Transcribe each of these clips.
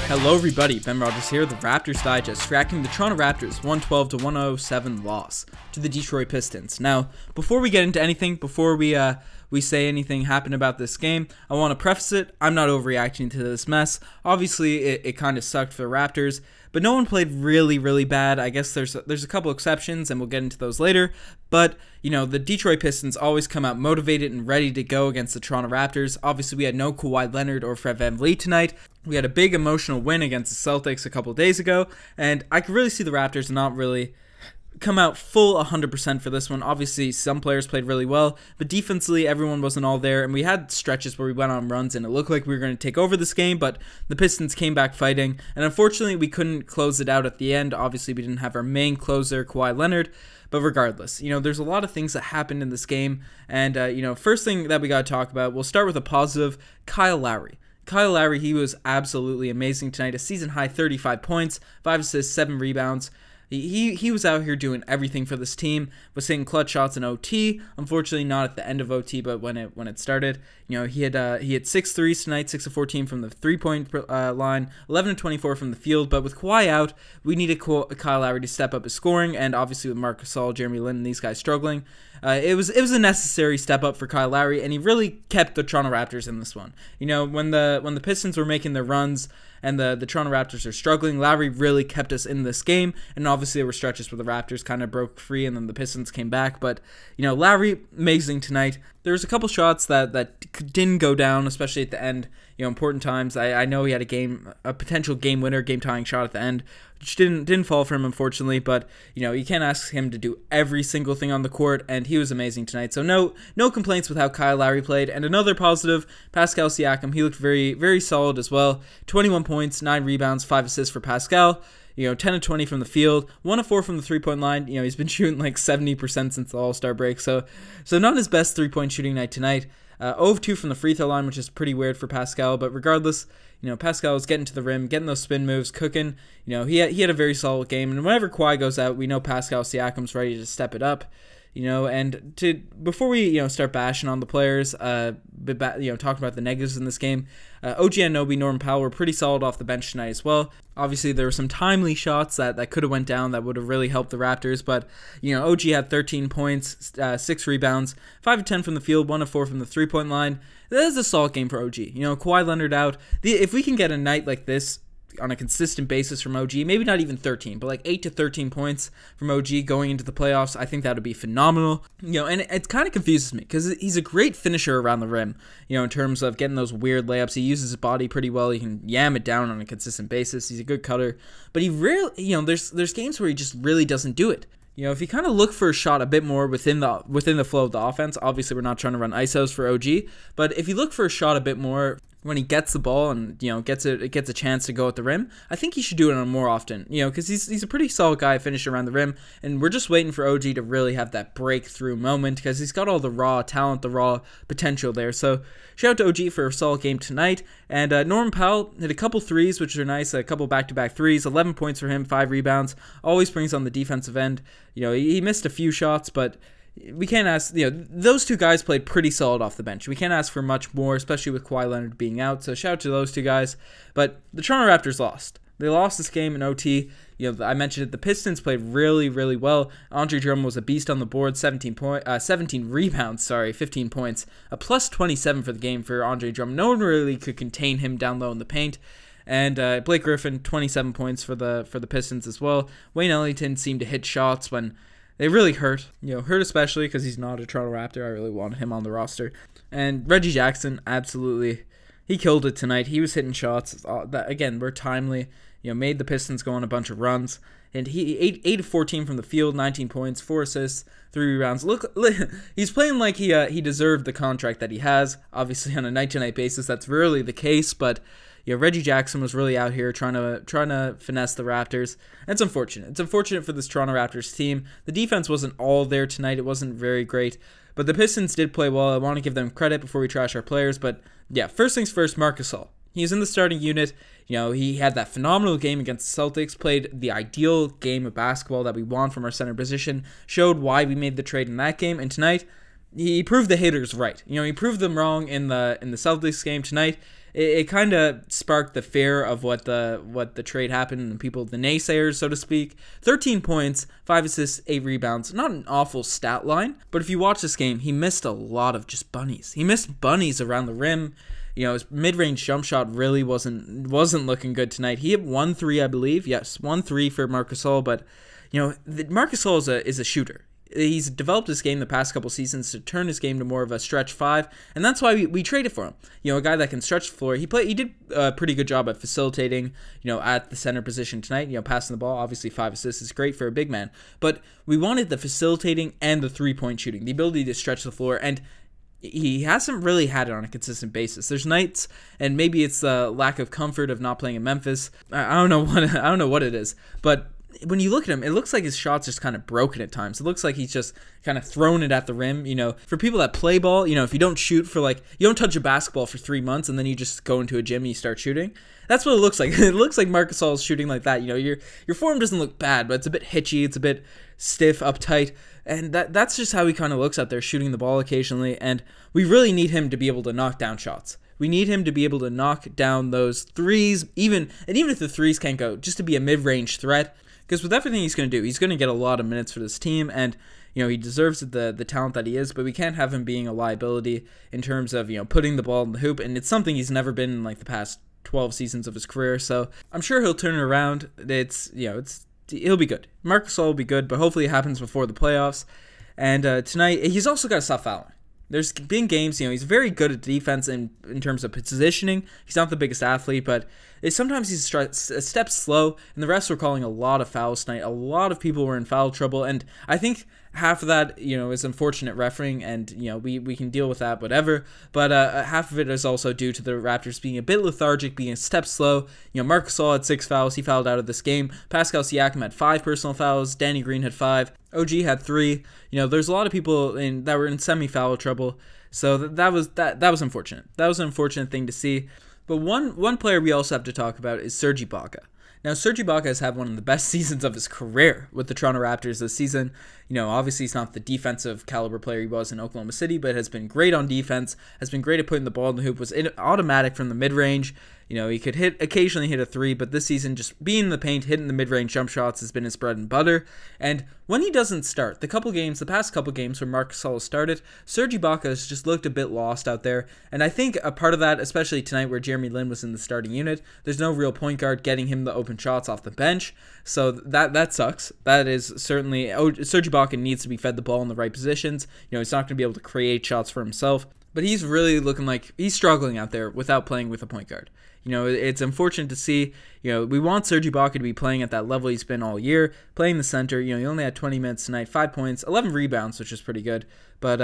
Hello everybody, Ben Rogers here, the Raptors Digest, tracking the Toronto Raptors 112-107 loss to the Detroit Pistons. Now, before we get into anything, before we say anything happened about this game, I want to preface it, I'm not overreacting to this mess. Obviously, it kind of sucked for the Raptors, but no one played really bad. I guess there's a couple exceptions, and we'll get into those later. But, you know, the Detroit Pistons always come out motivated and ready to go against the Toronto Raptors. Obviously, we had no Kawhi Leonard or Fred VanVleet tonight. We had a big emotional win against the Celtics a couple days ago, and I could really see the Raptors not really come out full 100% for this one. Obviously, some players played really well, but defensively, everyone wasn't all there, and we had stretches where we went on runs, and it looked like we were going to take over this game, but the Pistons came back fighting, and unfortunately, we couldn't close it out at the end. Obviously, we didn't have our main closer, Kawhi Leonard, but regardless, you know, there's a lot of things that happened in this game, and, you know, first thing that we got to talk about, we'll start with a positive, Kyle Lowry. Kyle Lowry, he was absolutely amazing tonight. A season-high 35 points, 5 assists, 7 rebounds. He was out here doing everything for this team, was hitting clutch shots in OT. Unfortunately, not at the end of OT, but when it started. You know, he had 6 threes tonight, 6 of 14 from the three-point line, 11 of 24 from the field. But with Kawhi out, we needed Kyle Lowry to step up his scoring, and obviously with Marc Gasol, Jeremy Lin, and these guys struggling, it was a necessary step up for Kyle Lowry, and he really kept the Toronto Raptors in this one. You know, when the Pistons were making their runs and the Toronto Raptors are struggling, Lowry really kept us in this game, and obviously there were stretches where the Raptors kind of broke free and then the Pistons came back, but, you know, Lowry, amazing tonight. There was a couple shots that didn't go down, especially at the end, you know, important times. I know he had a potential game winner, game tying shot at the end, which didn't fall for him, unfortunately, but, you know, you can't ask him to do every single thing on the court, and he was amazing tonight. So no complaints with how Kyle Lowry played. And another positive, Pascal Siakam, he looked very solid as well. 21 points, 9 rebounds, 5 assists for Pascal. You know, 10 of 20 from the field, 1 of 4 from the three-point line. You know, he's been shooting like 70% since the All-Star break, so not his best three-point shooting night tonight. 0 of 2 from the free throw line, which is pretty weird for Pascal, but regardless, you know, Pascal was getting to the rim, getting those spin moves, cooking. You know, he had a very solid game, and whenever Kawhi goes out, we know Pascal Siakam's ready to step it up. You know, and before we, you know, start bashing on the players, talking about the negatives in this game, OG Anunoby, Norman Powell were pretty solid off the bench tonight as well. Obviously, there were some timely shots that could have went down that would have really helped the Raptors, but, you know, OG had 13 points, 6 rebounds, 5 of 10 from the field, 1 of 4 from the three-point line. That is a solid game for OG. You know, Kawhi Leonard out. If we can get a night like this on a consistent basis from OG, maybe not even 13, but like 8 to 13 points from OG going into the playoffs, I think that would be phenomenal. You know, and it kind of confuses me because he's a great finisher around the rim, you know, in terms of getting those weird layups. He uses his body pretty well. He can yam it down on a consistent basis. He's a good cutter, but he rarely, you know, there's games where he just really doesn't do it. You know, if you kind of look for a shot a bit more within the flow of the offense, obviously we're not trying to run ISOs for OG, but if you look for a shot a bit more when he gets the ball and, you know, gets a chance to go at the rim, I think he should do it more often, you know, because he's a pretty solid guy finishing around the rim, and we're just waiting for OG to really have that breakthrough moment because he's got all the raw talent, the raw potential there. So shout out to OG for a solid game tonight, and Norman Powell hit a couple threes, which are nice, a couple back-to-back threes, 11 points for him, 5 rebounds, always brings on the defensive end. You know, he missed a few shots, but we can't ask, you know, those two guys played pretty solid off the bench. We can't ask for much more, especially with Kawhi Leonard being out. So shout out to those two guys. But the Toronto Raptors lost. They lost this game in OT. You know, I mentioned it. The Pistons played really well. Andre Drummond was a beast on the board. 17 rebounds. 15 points. A plus 27 for the game for Andre Drummond. No one really could contain him down low in the paint. And Blake Griffin, 27 points for the Pistons as well. Wayne Ellington seemed to hit shots when they really hurt. You know, hurt especially because he's not a Toronto Raptor. I really wanted him on the roster. And Reggie Jackson, absolutely, he killed it tonight. He was hitting shots that, again, were timely. You know, made the Pistons go on a bunch of runs. And he 8 of 14 from the field, 19 points, 4 assists, 3 rebounds. Look, he's playing like he deserved the contract that he has. Obviously, on a night-to-night basis, that's rarely the case, but you know, Reggie Jackson was really out here trying to finesse the Raptors. And it's unfortunate. It's unfortunate for this Toronto Raptors team. The defense wasn't all there tonight. It wasn't very great. But the Pistons did play well. I want to give them credit before we trash our players. But yeah, first things first, Marc Gasol. He was in the starting unit. You know, he had that phenomenal game against the Celtics, played the ideal game of basketball that we want from our center position, showed why we made the trade in that game. And tonight, he proved the haters right. He proved them wrong in the Celtics game tonight. It kind of sparked the fear of what the trade happened and the naysayers, so to speak. 13 points, 5 assists, 8 rebounds. Not an awful stat line, but if you watch this game, he missed a lot of just bunnies. He missed bunnies around the rim. His mid-range jump shot really wasn't looking good tonight. He hit 1 3, I believe. Yes, 1 3 for Marc Gasol, but Marc Gasol is a shooter. He's developed his game the past couple seasons to turn his game to more of a stretch 5, and that's why we traded for him. A guy that can stretch the floor. He did a pretty good job at facilitating, at the center position tonight. Passing the ball. Obviously, 5 assists is great for a big man, but we wanted the facilitating and the 3-point shooting, the ability to stretch the floor, and he hasn't really had it on a consistent basis. There's nights, and maybe it's the lack of comfort of not playing in Memphis. I don't know what it is, but when you look at him, it looks like his shot's just kind of broken at times. It looks like he's just kind of thrown it at the rim. For people that play ball, if you don't shoot for you don't touch a basketball for 3 months and then you just go into a gym and you start shooting. That's what it looks like. It looks like Marc Gasol is shooting like that. Your form doesn't look bad, but it's a bit hitchy. It's a bit stiff, uptight. And that's just how he kind of looks out there, shooting the ball occasionally. And we really need him to be able to knock down shots. We need him to be able to knock down those threes, even if the threes can't go, just to be a mid-range threat. Because with everything he's going to do, he's going to get a lot of minutes for this team, and he deserves the talent that he is, but we can't have him being a liability in terms of putting the ball in the hoop, and it's something he's never been in the past 12 seasons of his career. So I'm sure he'll turn it around. He'll be good. Marc Gasol will be good, but hopefully it happens before the playoffs. And tonight, he's also got to stop fouling. There's been games, he's very good at defense in terms of positioning. He's not the biggest athlete, but sometimes he's a step slow, and the refs were calling a lot of fouls tonight. A lot of people were in foul trouble, and I think half of that, is unfortunate refereeing, and, we can deal with that, whatever. But half of it is also due to the Raptors being a bit lethargic, being a step slow. Marc Gasol had 6 fouls. He fouled out of this game. Pascal Siakam had 5 personal fouls. Danny Green had 5. OG had 3. There's a lot of people that were in semi-foul trouble. So that was unfortunate. That was an unfortunate thing to see. But one player we also have to talk about is Serge Ibaka. Now, Serge Ibaka has had one of the best seasons of his career with the Toronto Raptors this season. Obviously he's not the defensive caliber player he was in Oklahoma City, but has been great on defense, has been great at putting the ball in the hoop, was automatic from the mid-range. He could occasionally hit a 3, but this season just being in the paint, hitting the mid-range jump shots has been his bread and butter. And when he doesn't start, the past couple games where Marc Gasol started, Serge Ibaka has just looked a bit lost out there. And I think a part of that, especially tonight where Jeremy Lin was in the starting unit, there's no real point guard getting him the open shots off the bench. So that sucks. That is certainly, Serge Ibaka needs to be fed the ball in the right positions. He's not going to be able to create shots for himself. But he's really looking like he's struggling out there without playing with a point guard. It's unfortunate to see. We want Serge Ibaka to be playing at that level he's been all year, playing the center. He only had 20 minutes tonight, 5 points, 11 rebounds, which is pretty good. But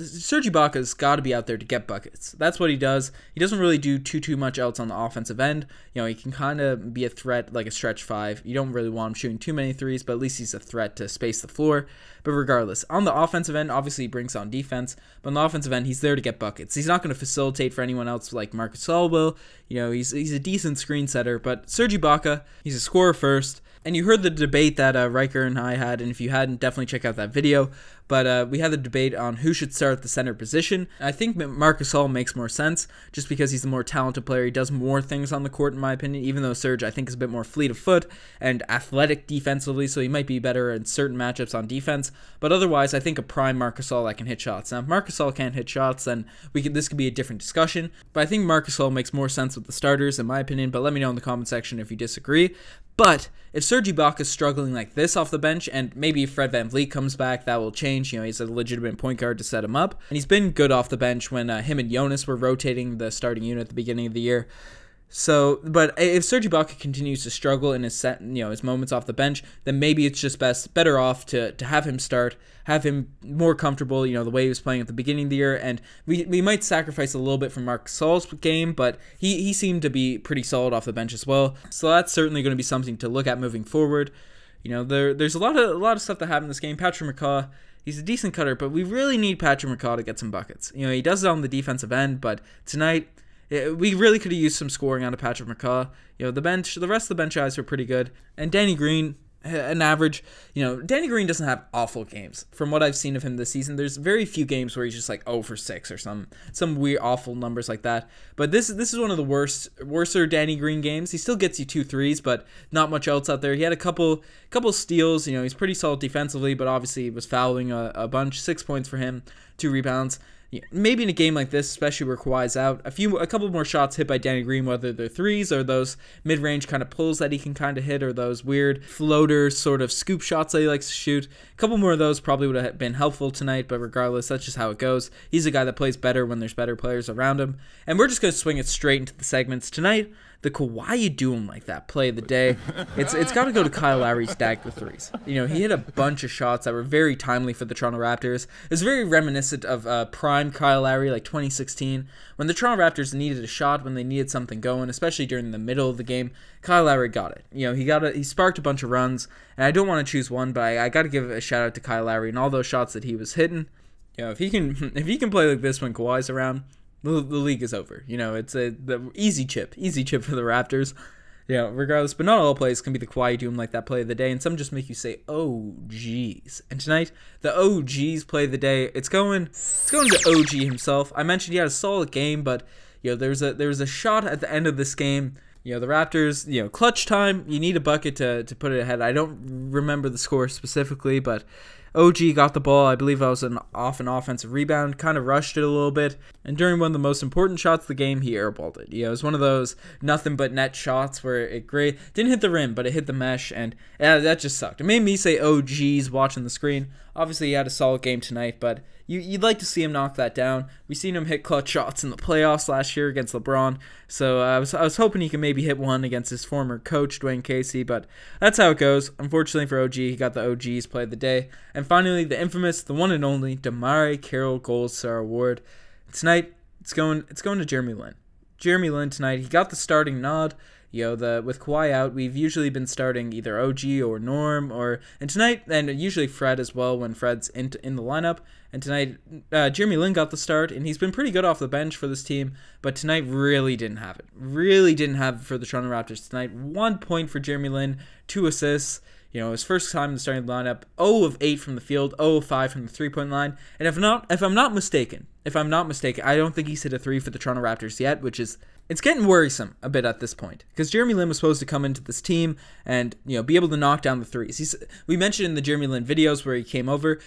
Serge Ibaka's got to be out there to get buckets. That's what he does. He doesn't really do too much else on the offensive end. He can kind of be a threat like a stretch 5. You don't really want him shooting too many threes, but at least he's a threat to space the floor. But regardless, on the offensive end, obviously he brings on defense, but on the offensive end, he's there to get buckets. He's not going to facilitate for anyone else like Marc Gasol will. He's a decent screen setter, but Serge Ibaka, he's a scorer first. And you heard the debate that Riker and I had, and if you hadn't, definitely check out that video. But we had the debate on who should start at the center position. I think Marc Gasol makes more sense just because he's the more talented player. He does more things on the court, in my opinion, even though Serge, I think, is a bit more fleet of foot and athletic defensively, so he might be better in certain matchups on defense. But otherwise, I think a prime Marc Gasol that can hit shots. Now, if Marc Gasol can't hit shots, then this could be a different discussion. But I think Marc Gasol makes more sense with the starters, in my opinion. But let me know in the comment section if you disagree. But if Serge Ibaka is struggling like this off the bench, and maybe if Fred VanVleet comes back, that will change. He's a legitimate point guard to set him up. And he's been good off the bench when him and Jonas were rotating the starting unit at the beginning of the year. So, but if Serge Ibaka continues to struggle in his moments off the bench, then maybe it's just better off to have him start, have him more comfortable, the way he was playing at the beginning of the year. And we might sacrifice a little bit from Marc Gasol's game, but he seemed to be pretty solid off the bench as well. So that's certainly going to be something to look at moving forward. There's a lot of stuff that happened in this game. Patrick McCaw, he's a decent cutter, but we really need Patrick McCaw to get some buckets. He does it on the defensive end, but tonight we really could have used some scoring out of Patrick McCaw. The rest of the bench guys were pretty good. And Danny Green, an average. Danny Green doesn't have awful games. From what I've seen of him this season, there's very few games where he's just like 0 for 6 or some weird awful numbers like that. But this is one of the worser Danny Green games. He still gets you 2 threes, but not much else out there. He had a couple steals. He's pretty solid defensively, but obviously was fouling a bunch. 6 points for him, 2 rebounds. Maybe in a game like this, especially where Kawhi's out, a couple more shots hit by Danny Green, whether they're threes or those mid-range kind of pulls that he can kind of hit, or those weird floater sort of scoop shots that he likes to shoot. A couple more of those probably would have been helpful tonight, but regardless, that's just how it goes. He's a guy that plays better when there's better players around him. And we're just going to swing it straight into the segments tonight. The Kawhi you do him like that play of the day, it's got to go to Kyle Lowry's dagger threes. He hit a bunch of shots that were very timely for the Toronto Raptors. It was very reminiscent of prime Kyle Lowry, like 2016, when the Toronto Raptors needed a shot, when they needed something going, especially during the middle of the game. Kyle Lowry got it. He sparked a bunch of runs, and I don't want to choose one, but I got to give a shout out to Kyle Lowry and all those shots that he was hitting. If he can play like this when Kawhi's around, the league is over. It's the easy chip for the Raptors. Regardless, but not all plays can be the Kawhi doom like that play of the day, and some just make you say, "Oh, geez." And tonight, the "Oh, geez" play of the day, it's going to OG himself. I mentioned he had a solid game, but there was a shot at the end of this game. The Raptors, clutch time. You need a bucket to put it ahead. I don't remember the score specifically, but OG got the ball. I believe I was an offensive rebound, kind of rushed it a little bit, and during one of the most important shots of the game, he airballed it. It was one of those nothing but net shots where it didn't hit the rim, but it hit the mesh, and that just sucked. It made me say, "Oh, geez," watching the screen. Obviously, he had a solid game tonight, but you'd like to see him knock that down. We've seen him hit clutch shots in the playoffs last year against LeBron, so I was hoping he could maybe hit one against his former coach, Dwayne Casey, but that's how it goes. Unfortunately for OG, he got the OG's play of the day. And finally, the infamous, the one and only DeMarre Carroll Gold Star Award. Tonight, it's going to Jeremy Lin. Jeremy Lin tonight, he got the starting nod. With Kawhi out, we've usually been starting either OG or Norm, and tonight, and usually Fred as well when Fred's in the lineup. And tonight, Jeremy Lin got the start, and he's been pretty good off the bench for this team, but tonight really didn't have it. Really didn't have it for the Toronto Raptors tonight. 1 point for Jeremy Lin, 2 assists. His first time in the starting lineup, 0 of 8 from the field, 0 of 5 from the three-point line. And if I'm not mistaken, I don't think he's hit a 3 for the Toronto Raptors yet, which is, it's getting worrisome a bit at this point, because Jeremy Lin was supposed to come into this team and be able to knock down the threes. We mentioned in the Jeremy Lin videos where he came over,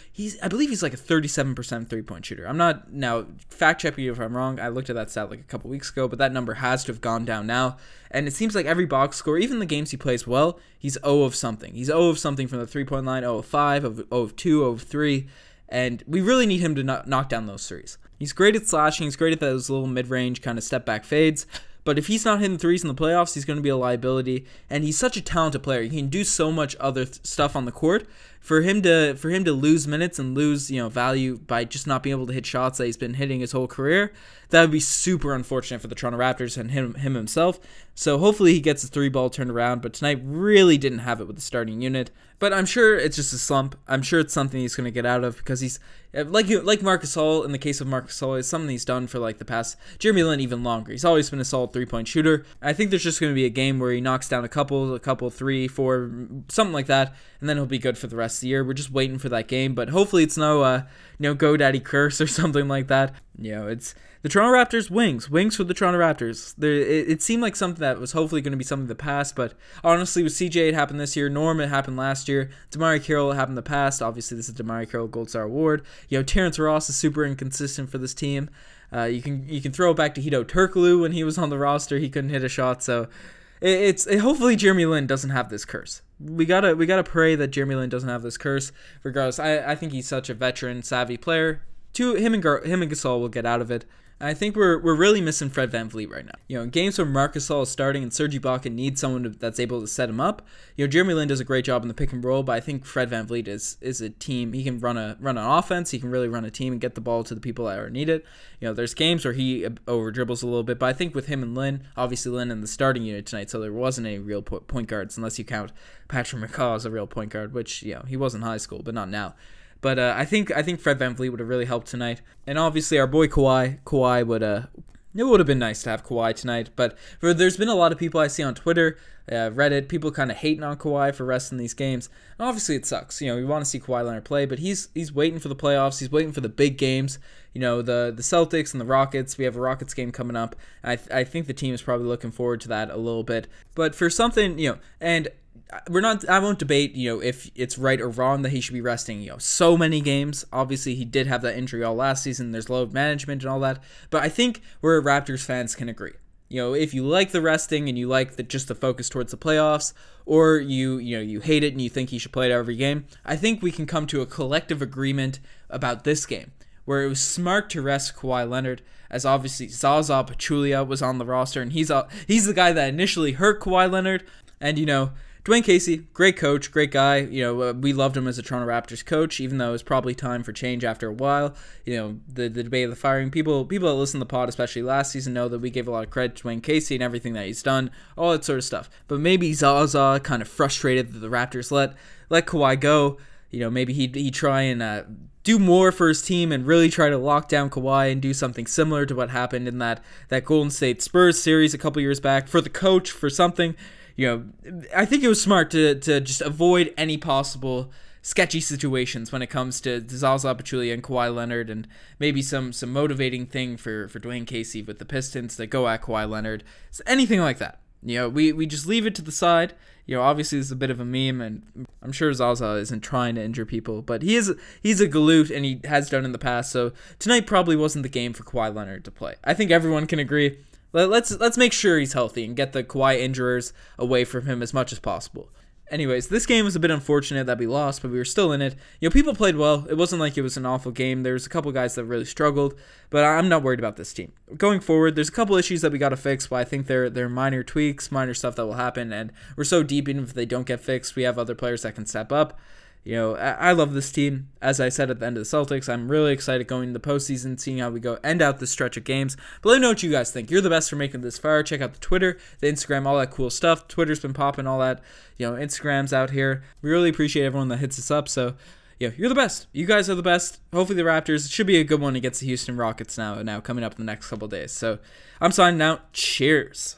I believe he's like a 37% three-point shooter. I'm not, now fact check me if I'm wrong. I looked at that stat like a couple weeks ago, but that number has to have gone down now. And it seems like every box score, even the games he plays well, he's 0 of something. He's 0 of something from the three-point line, 0 of 5, 0 of 2, 0 of 3. And we really need him to knock down those threes. He's great at slashing. He's great at those little mid-range kind of step-back fades. But if he's not hitting threes in the playoffs, he's going to be a liability. And he's such a talented player. He can do so much other stuff on the court. For him to lose minutes and lose value by just not being able to hit shots that he's been hitting his whole career, that would be super unfortunate for the Toronto Raptors and him himself. So hopefully he gets his 3-ball turned around. But tonight really didn't have it with the starting unit. But I'm sure it's just a slump. I'm sure it's something he's going to get out of, because he's like Marc Gasol. In the case of Marc Gasol, it's something he's done for like the past, Jeremy Lin even longer. He's always been a solid 3-point shooter. I think there's just going to be a game where he knocks down a couple, 3, 4, something like that, and then he'll be good for the rest of the year. We're just waiting for that game, but hopefully it's no GoDaddy curse or something like that. It's the Toronto Raptors wings for the Toronto Raptors. It seemed like something that was hopefully going to be something of the past, but honestly, with CJ, it happened this year. Norm, it happened last year. DeMarre Carroll, it happened in the past. Obviously, this is DeMarre Carroll Gold Star Award. Terrence Ross is super inconsistent for this team. You can throw it back to Hedo Turkoglu when he was on the roster. He couldn't hit a shot, so hopefully Jeremy Lin doesn't have this curse. We gotta pray that Jeremy Lin doesn't have this curse. Regardless, I think he's such a veteran, savvy player. Him and Gasol will get out of it. I think we're really missing Fred VanVleet right now. In games where Marc Gasol is starting and Serge Ibaka needs someone that's able to set him up, Jeremy Lin does a great job in the pick and roll, but I think Fred VanVleet is a team. He can run an offense. He can really run a team and get the ball to the people that are needed. There's games where he over dribbles a little bit, but I think with him and Lin, obviously Lin in the starting unit tonight, so there wasn't any real point guards unless you count Patrick McCaw as a real point guard, which he was in high school, but not now. But I think Fred VanVleet would have really helped tonight, and obviously our boy Kawhi would It would have been nice to have Kawhi tonight, but there's been a lot of people I see on Twitter, Reddit, people kind of hating on Kawhi for resting these games. And obviously, it sucks. We want to see Kawhi Leonard play, but he's waiting for the playoffs. He's waiting for the big games. The Celtics and the Rockets. We have a Rockets game coming up. I think the team is probably looking forward to that a little bit. But for something, and I won't debate, if it's right or wrong that he should be resting, so many games. Obviously, he did have that injury all last season. There's load management and all that. But I think where Raptors fans can agree. If you like the resting and you like just the focus towards the playoffs, or you hate it and you think he should play it every game, I think we can come to a collective agreement about this game, where it was smart to rest Kawhi Leonard, as obviously Zaza Pachulia was on the roster, and he's the guy that initially hurt Kawhi Leonard. And Dwayne Casey, great coach, great guy. We loved him as a Toronto Raptors coach, even though it was probably time for change after a while. The debate of the firing, people that listen to the pod, especially last season, know that we gave a lot of credit to Dwayne Casey and everything that he's done, all that sort of stuff. But maybe Zaza kind of frustrated that the Raptors let Kawhi go. Maybe he'd try and do more for his team and really try to lock down Kawhi and do something similar to what happened in that Golden State Spurs series a couple years back for the coach, for something. I think it was smart to just avoid any possible sketchy situations when it comes to Zaza Pachulia and Kawhi Leonard, and maybe some motivating thing for Dwayne Casey with the Pistons that go at Kawhi Leonard. So anything like that. We just leave it to the side. Obviously this is a bit of a meme, and I'm sure Zaza isn't trying to injure people, but he's a galoot, and he has done in the past. So tonight probably wasn't the game for Kawhi Leonard to play. I think everyone can agree. Let's make sure he's healthy and get the Kawhi injurers away from him as much as possible. Anyways, this game was a bit unfortunate that we lost, but we were still in it. People played well. It wasn't like it was an awful game. There was a couple guys that really struggled, but I'm not worried about this team. Going forward, there's a couple issues that we got to fix, but I think they're minor tweaks, minor stuff that will happen, and we're so deep, even if they don't get fixed, we have other players that can step up. I love this team. As I said at the end of the Celtics, I'm really excited going into the postseason, seeing how we go end out this stretch of games. But let me know what you guys think. You're the best for making this far. Check out the Twitter, the Instagram, all that cool stuff. Twitter's been popping, all that. Instagram's out here. We really appreciate everyone that hits us up. So, you're the best. You guys are the best. Hopefully the Raptors, it should be a good one against the Houston Rockets now coming up in the next couple days. So, I'm signing out. Cheers.